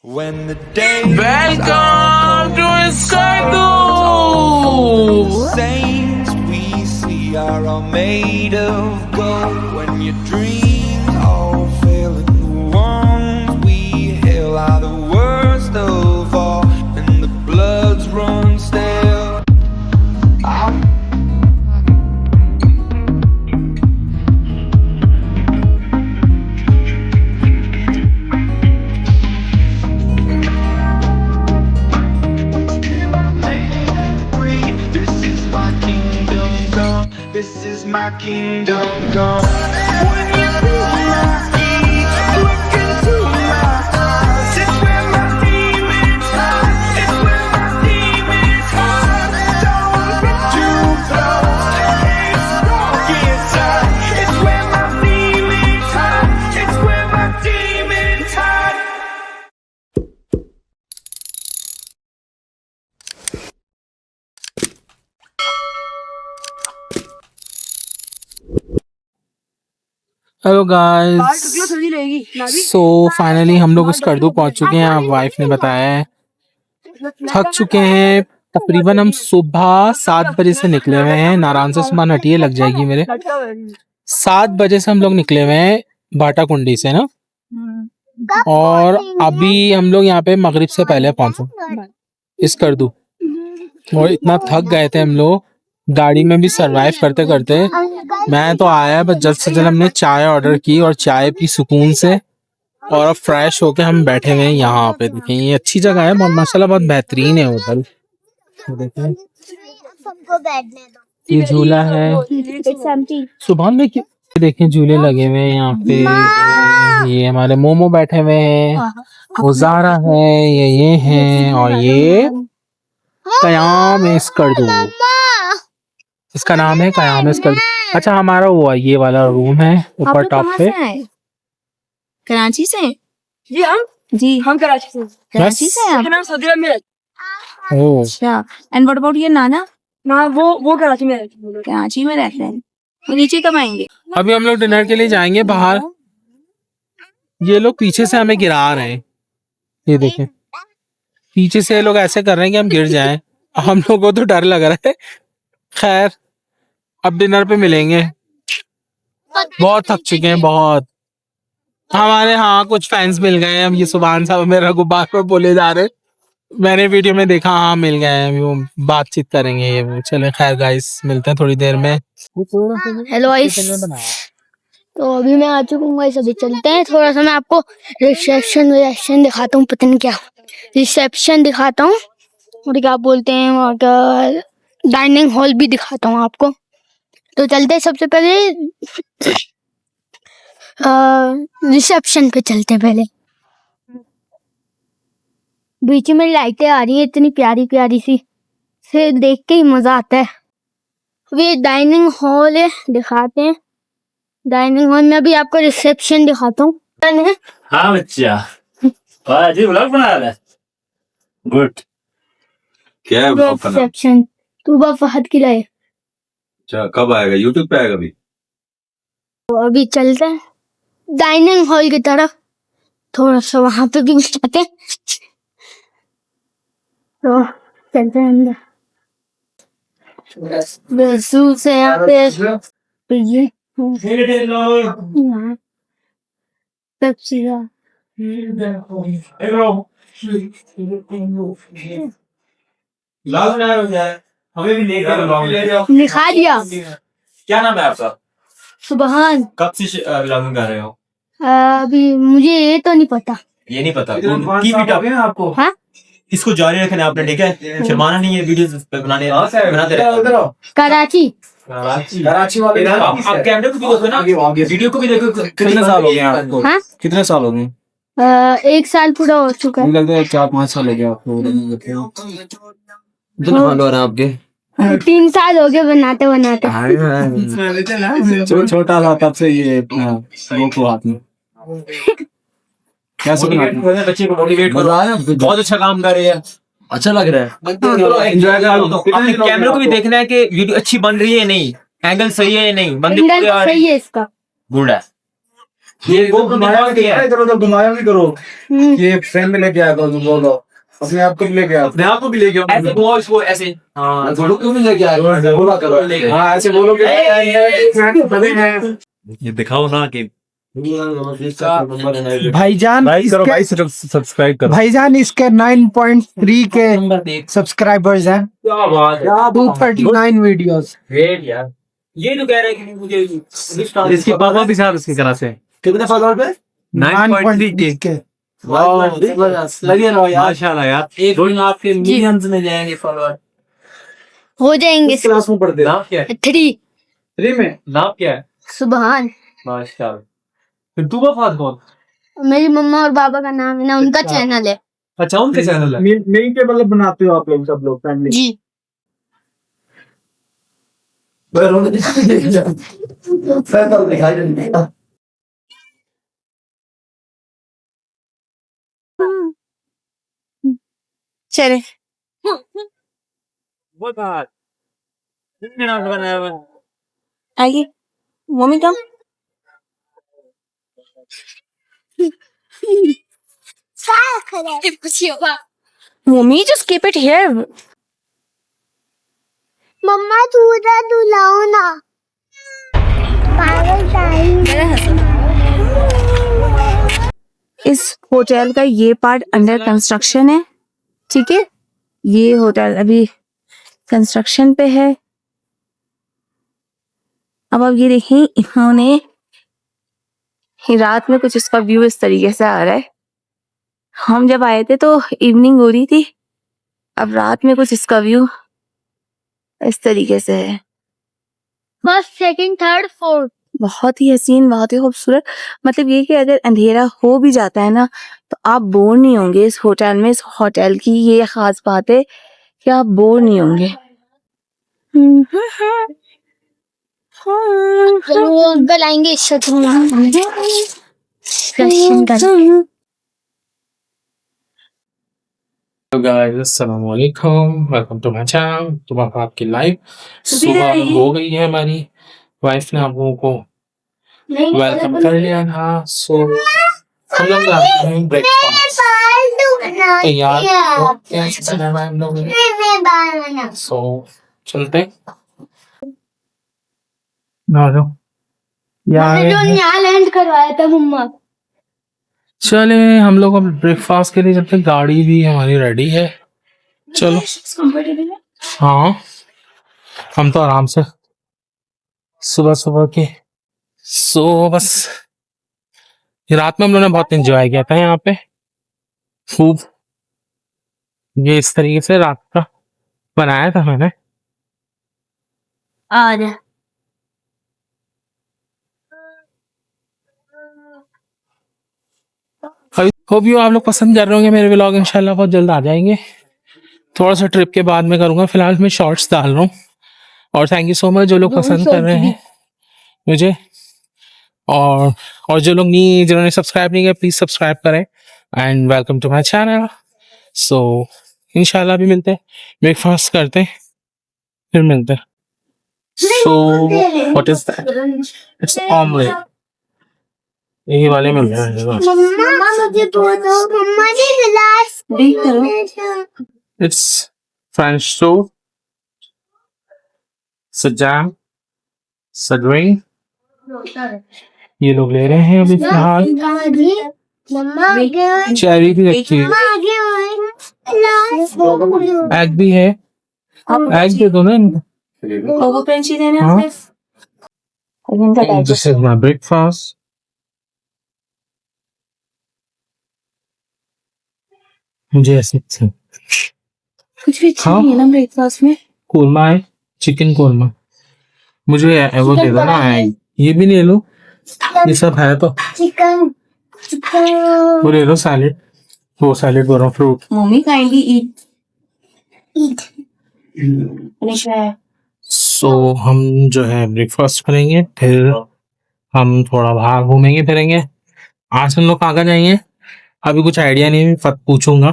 When the day Welcome to Skardu! saints we see are all made of gold. When your dreams all fail and the ones we hail are the worst of all, and the bloods run stale. This is my kingdom come. This is my kingdom come. When you feel my feet, look into my eyes. It's where my demons hide. It's where my demons hide. Don't get too close. It's wrong inside. It's where my demons hide. It's where my demons hide. Hello guys, so finally हम लोग स्कर्दू पहुंच चुके हैं। आप wife ने बताया है थक चुके हैं। तकरीबन हम सुबह 7 बजे से निकले हुए हैं। नारायण से सुबह हटिए लग जाएगी मेरे। 7 बजे से हम लोग निकले हुए हैं बाटा कुंडी से ना, और अभी हम लोग यहाँ पे मगरिब से पहले पहुंचे स्कर्दू। और इतना थक गए थे हम लोग गाड़ी में भी सर्वाइव करते करते। मैं तो आया बस जल्द से जल्द हमने चाय ऑर्डर की और चाय पी सुकून से, और अब फ्रेश होके हम बैठे हुए हैं यहाँ पे। देखें ये अच्छी जगह है, बहुत माशाल्लाह बहुत बेहतरीन है होटल। देखें ये झूला है सुबह में, देखें झूले लगे हुए हैं यहाँ पे। ये हमारे मोमो बैठे हुए हैं, वो ज़ारा है, ये हैं, और ये कयाम स्कर्दू, इसका नाम है कयाम स्कर्दू। अच्छा हमारा वो ये वाला रूम है ऊपर टॉप पे। कराची से? हम कराची से। कराची से आप? नाम सदीरा में रहते ओह अच्छा। एंड व्हाट अबाउट ये नाना? ना वो कराची में रहते हैं। कराची में रहते हैं। वो नीचे कब आएंगे? अभी हम लोग डिनर के लिए जाएंगे बाहर। ये लोग पीछे से हमें गिरा रहे हैं, ये देखें पीछे से ये लोग ऐसे कर रहे हैं कि हम गिर जाएं। हम लोगों को तो डर लग रहा है। खैर अब डिनर पे मिलेंगे। बहुत थक चुके हैं बहुत। हमारे हाँ कुछ फैंस मिल गए हैं। अब ये सुभान साहब मेरा गुब्बार पर बोले जा रहे, मैंने वीडियो में देखा, हाँ मिल गए हैं, वो बातचीत करेंगे ये वो। चले खैर गाइस मिलते हैं थोड़ी देर में। हेलो गाइस, तो अभी मैं आ चुका हूँ गाइस। अभी चलते हैं, थोड़ा सा मैं आपको रिसेप्शन दिखाता हूँ। पता नहीं क्या रिसेप्शन दिखाता हूँ, और क्या बोलते हैं वहाँ का डाइनिंग हॉल भी दिखाता हूँ आपको। तो चलते हैं, सबसे पहले रिसेप्शन पे चलते हैं। पहले बीच में लाइटें आ रही है इतनी प्यारी प्यारी सी, से देख के ही मजा आता है। ये डाइनिंग हॉल है, दिखाते हैं। डाइनिंग हॉल में अभी आपको रिसेप्शन दिखाता हूँ। हाँ बच्चा, वाह जी व्लॉग बना रहा है। गुड। क्या है ब्लॉग का नाम? रिसेप्शन तूबा फहद की लाए। अच्छा कब आएगा? यूट्यूब पे आएगा अभी? तो अभी चलते हैं डाइनिंग हॉल की तरफ, थोड़ा सा वहां पे भी जाते हैं। तो चलते हैं अंदर। महसूस है यहाँ पे ये यहाँ सब चीज़ हमें भी लिखा दिया। क्या नाम है आपका? सुबहान। कब से व्लॉगिंग कर रहे हो? अभी मुझे ये तो नहीं पता। ये नहीं पता की वीडियो आपको? हाँ? इसको जारी रखना आपने, ठीक है? शर्माना नहीं है वीडियोस बनाने बनाते रहो। कराची वाले आप कैमरे को भी देखो ना, वीडियो को भी देखो। कितने साल हो गए आपको? हाँ? कितने साल हो गए? 1 साल पूरा हो चुका है। लगता है 4-5 साल हो गया आपको। कितने साल हो रहे हैं आपके? 3 साल हो गए बनाते बनाते। छोटा था तब से ये वो को हाथ में कैसे बच्चे को मोटिवेट करो। बहुत अच्छा काम कर रहे हैं, अच्छा लग रहा है। एंजॉय करो। अपने कैमरे को भी देखना है कि वीडियो अच्छी बन रही है नहीं, एंगल सही है या नहीं, बंदे सही है इसका। गुड है। ये घुमाया भी करो तो घुमाया भी करो। ये फ्रेंड में लेके आया था तुम बोलो अपने आप को भी लेके आओ अपने आप को भी लेके आओ ऐसे बोलो इसको ऐसे। हाँ बोलो क्यों नहीं लेके आए बोला करो हाँ ऐसे बोलोगे ये दिखाओ ना कि भाईजान लाइक करो भाई, सब्सक्राइब करो भाईजान इसके 9.3 के नंबर देख। सब्सक्राइबर्स हैं क्या बात है। 239 वीडियोस ग्रेट यार। ये तो कह रहे हैं कि मुझे इसके पापा भी साथ उसकी तरह से कितने फॉलोअर पे 9.3 के लगे रहो यार। माशाल्लाह यार। एक दिन आपके मिलियंस में जाएंगे फॉलोअर। हो जाएंगे क्लास में पढ़ते नाम क्या है? 3 में नाम क्या है? सुबहान। माशाल्लाह। फिर तू वफात कौन? मेरी मम्मा और पापा का नाम है ना, उनका चैनल है। अच्छा उनके चैनल है। मिल के मतलब बनाते हो आप लोग सब लोग फैमिली जी चले वो बात बनाया हुआ है। आइए mummy come. Mummy just keep it here. मम्मा दूधा दुलाओ ना। इस होटल का ये पार्ट अंडर कंस्ट्रक्शन है, ठीक है। ये होटल अभी कंस्ट्रक्शन पे है। अब आप ये देखें, इन्होंने ये रात में कुछ इसका व्यू इस तरीके से आ रहा है। हम जब आए थे तो इवनिंग हो रही थी, अब रात में कुछ इसका व्यू इस तरीके से है। First second third fourth. बहुत ही हसीन, बहुत ही खूबसूरत। मतलब ये कि अगर अंधेरा हो भी जाता है ना तो आप बोर नहीं होंगे इस होटल में। इस होटल की ये खास बात है कि आप बोर नहीं होंगे। चलो वो अंकल आएंगे इससे दर्शन कर। तो गाइस अस्सलाम वालेकुम, वेलकम टू माय चैनल। तो आपकी लाइव सुबह हो गई है। हमारी वाइफ ने आप लोगों को वेलकम कर लिया था। सो हम लोग जाते हैं ब्रेकफास्ट तैयार हम लोग। सो चलते ना जाओ यार। यहाँ लैंड करवाया था मम्मा। चले हम लोग अब ब्रेकफास्ट के लिए चलते हैं। गाड़ी भी हमारी रेडी है। चलो हाँ, हम तो आराम से सुबह सुबह के। सो बस ये रात में हम लोगों ने बहुत एंजॉय किया था यहाँ पे खूब। ये इस तरीके से रात का बनाया था मैंने। और होप यू आप लोग पसंद कर रहे होंगे मेरे व्लॉग। इंशाल्लाह बहुत जल्द आ जाएंगे। थोड़ा सा ट्रिप के बाद में करूँगा, फिलहाल मैं शॉर्ट्स डाल रहा हूँ। और थैंक यू सो मच जो लोग पसंद कर रहे हैं मुझे। और जो लोग नहीं, जिन्होंने सब्सक्राइब नहीं किया, प्लीज़ सब्सक्राइब करें। And welcome to my channel. So इंशाल्लाह भी मिलते हैं, ब्रेकफास्ट करते हैं, फिर मिलते हैं। So what is that? It's omelette. यही वाले मिल रहे हैं। मम्मा मुझे बोलो, मम्मा ने गिलास देख करो। इट्स फ्रेंच टोस्ट, सजाम, सड्रिंक। ये लोग ले रहे हैं अभी फिलहाल। मम्मा चेरी भी रखी है, एग भी है। एग दे दो ना इनको। कोको क्रंची देना हाँ। आपने। This is my breakfast. मुझे ऐसे कुछ भी अच्छा हाँ। नहीं है ना ब्रेकफास्ट में। कोरमा है, चिकन कोरमा। मुझे वो दे दो ना, ये भी ले लो, ये सब है तो। चिकन वो ले लो सैलेड, वो सैलेड बोल रहा हूँ, फ्रूट। मम्मी काइंडली ईट। सो हम जो है ब्रेकफास्ट करेंगे, फिर हम थोड़ा बाहर घूमेंगे फिरेंगे। आज हम लोग कहाँ जाएंगे अभी कुछ आइडिया नहीं है, फट पूछूंगा।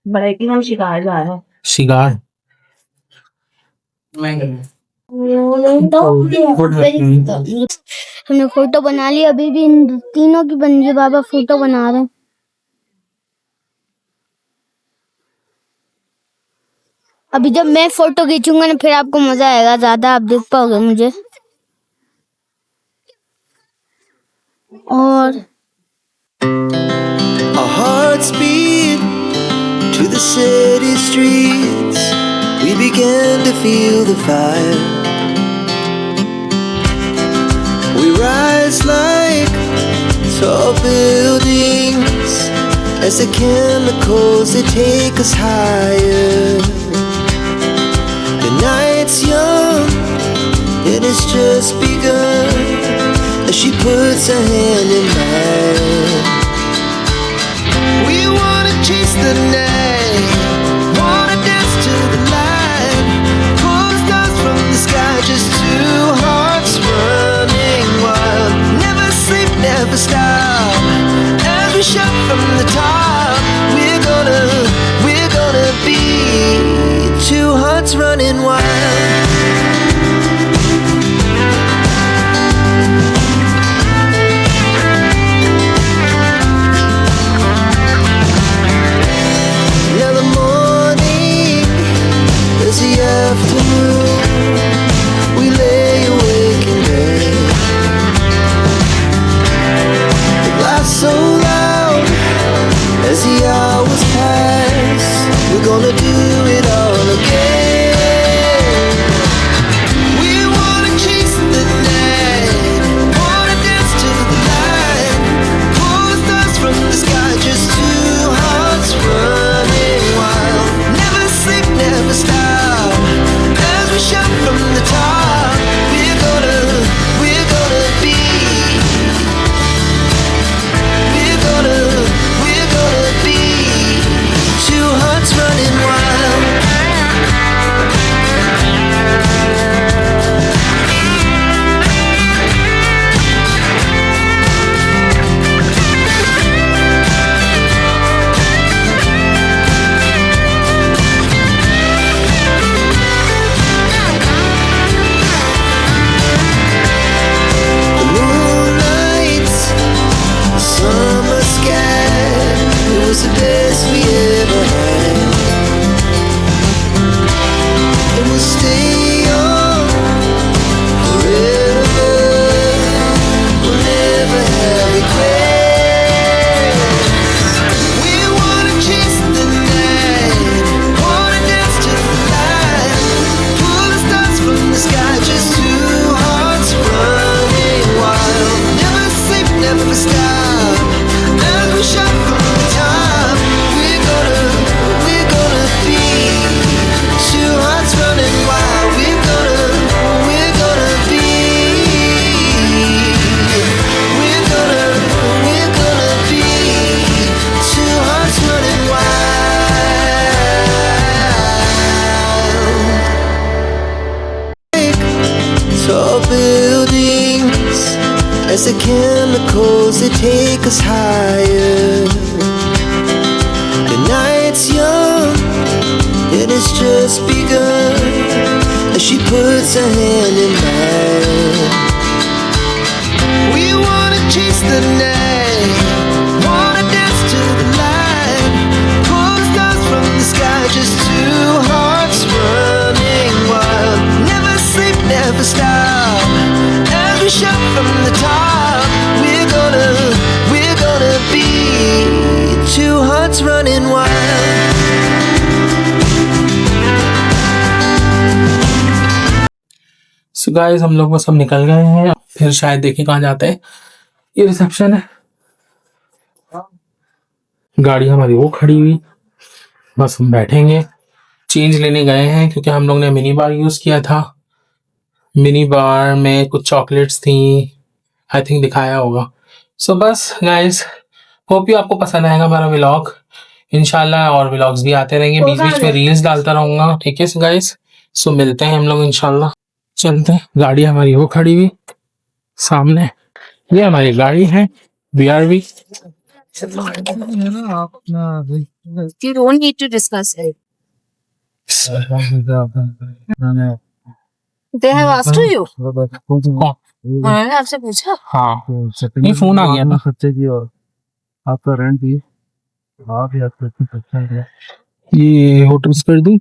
बड़ा कि हम शिकार जा रहे हैं। शिकार हमने फोटो बना ली, अभी भी इन तीनों की बन गई, बाबा फोटो बना रहे हैं। अभी जब मैं फोटो खींचूंगा ना फिर आपको मजा आएगा, ज्यादा आप देख पाओगे मुझे। और Our hearts beat to the city streets. We began to feel the fire. We rise like tall buildings as the chemicals they take us higher. The night's young and it's just begun as she puts her hand in mine. We wanna chase the night, wanna dance to the light, pull the stars from the sky, just two hearts running wild. Never sleep, never stop, as we shout from the top. We're gonna be two hearts running wild. Now the morning is the afternoon. We lay awake in bed. The laughs so loud as the hours pass. We're gonna do it all again. We wanna chase the night, wanna dance to the light, pull the stars from the sky, just two hearts running wild. Never sleep, never stop, as we shout from the top. We're gonna be, we're gonna be two hearts running wild. The moonlights, the summer sky, it was the best we ever had. And we'll stay young forever. We'll never have regrets. We wanna chase the night, wanna dance to the light, pull the stars from the sky, just two hearts running wild. Never sleep, never stop, as we shout from the top. We're gonna be two hearts running wild. We're gonna be, we're gonna be two hearts running wild. Tall buildings as the chemicals they take us higher. The night's young and it's just begun as she puts her hand in mine. We wanna chase the night, wanna dance to the light, pull the stars from the sky, just two hearts running wild. Never sleep, never stop, as we shout from the top. We're gonna be two hearts running wild. So guys हम लोग बस अब निकल गए हैं, फिर शायद देखें कहाँ जाते हैं। ये रिसेप्शन है, गाड़ी हमारी वो खड़ी हुई, बस हम बैठेंगे। चेंज लेने गए हैं क्योंकि हम लोग ने मिनी बार यूज़ किया था। मिनी बार में कुछ चॉकलेट्स थी, आई थिंक दिखाया होगा। सो बस गाइस, होप यू आपको पसंद आएगा हमारा व्लॉग। इंशाल्लाह और व्लॉग्स भी आते रहेंगे, बीच बीच में रील्स डालता रहूँगा, ठीक है गाइस। सो मिलते हैं हम लोग इंशाल्लाह। चलते हैं, गाड़ी हमारी वो खड़ी हुई सामने, ये हमारी गाड़ी है BRV। You don't need to discuss it. They have asked to you कौन? उन्होंने आपसे पूछा हाँ ये फोन आ गया ना। खर्चे की और आपका रेंट भी आप ही आपको अच्छा है ये होटल्स कर दूं?